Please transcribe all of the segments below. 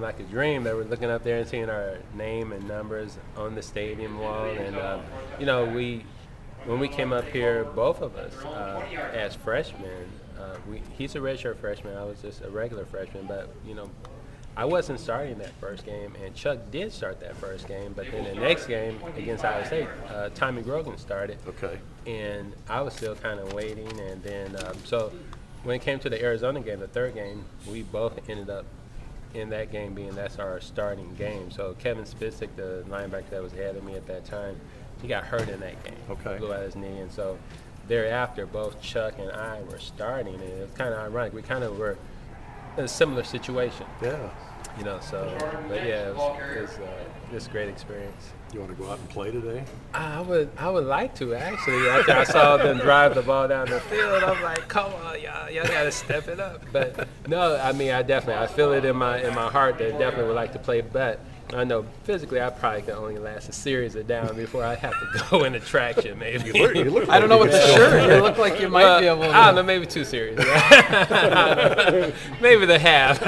like a dream that we're looking up there and seeing our name and numbers on the stadium wall. And, when we came up here, both of us, as freshmen, he's a redshirt freshman. I was just a regular freshman, but, I wasn't starting that first game, and Chuck did start that first game. But then the next game against Iowa State, Tommy Grogan started. Okay. And I was still kind of waiting. And then, so when it came to the Arizona game, the third game, we both ended up in that game that's our starting game. So Kevin Spitzek, the linebacker that was ahead of me at that time, he got hurt in that game. Okay. Blew out his knee. And so thereafter, both Chuck and I were starting. And it was kind of ironic. We kind of were in a similar situation. Yeah. But yeah, it was a great experience. You want to go out and play today? I would like to, actually. After I saw them drive the ball down the field, I'm like, come on, y'all got to step it up. But no, I mean, I feel it in my heart that I definitely would like to play. But I know physically I probably can only last a series of down before I have to go into traction, maybe. You look I don't know what the shirt. You look like you might be able to. I don't know, maybe 2 series. Maybe the half.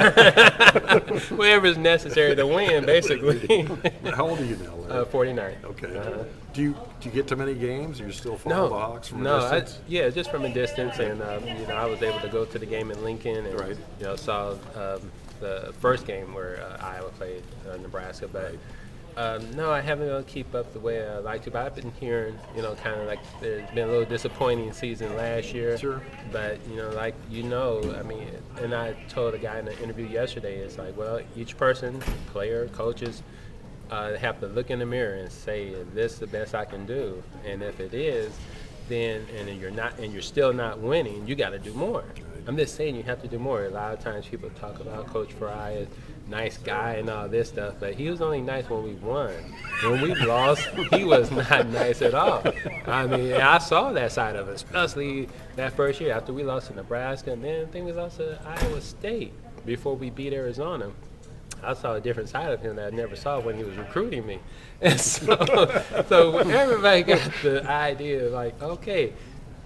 Whatever's necessary to win, basically. How old are you now, Larry? 49. Okay. Do you get to many games? Or you still follow the Hawks from a distance? Just from a distance, and I was able to go to the game in Lincoln, and right. Saw the first game where Iowa played Nebraska, but no, I haven't been able to keep up the way I like to. But I've been hearing, kind of like there's been a little disappointing season last year. Sure. But I mean, and I told a guy in an interview yesterday, it's like, well, each person, player, coaches, have to look in the mirror and say, is this the best I can do? And if it is, then you're still not winning, you got to do more. I'm just saying you have to do more. A lot of times people talk about Coach Fry as nice guy and all this stuff, but he was only nice when we won. When we lost, he was not nice at all. I mean, I saw that side of it, especially that first year after we lost to Nebraska, and then I think we lost to Iowa State before we beat Arizona. I saw a different side of him that I never saw when he was recruiting me. And so everybody got the idea, like, okay,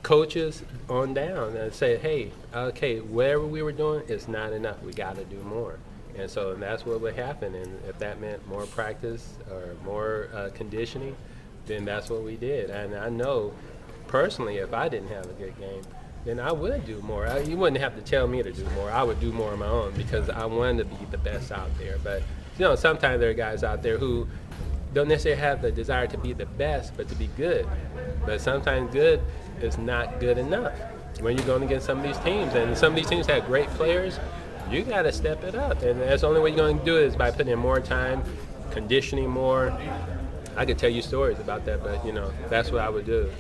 coaches on down and say, hey, okay, whatever we were doing is not enough. We got to do more. And so that's what would happen. And if that meant more practice or more conditioning, then that's what we did. And I know personally, if I didn't have a good game, then I would do more. You wouldn't have to tell me to do more. I would do more on my own because I wanted to be the best out there. But, sometimes there are guys out there who don't necessarily have the desire to be the best, but to be good. But sometimes good is not good enough when you're going against some of these teams. And some of these teams have great players. You got to step it up. And that's the only way you're going to do it is by putting in more time, conditioning more. I could tell you stories about that, but, that's what I would do.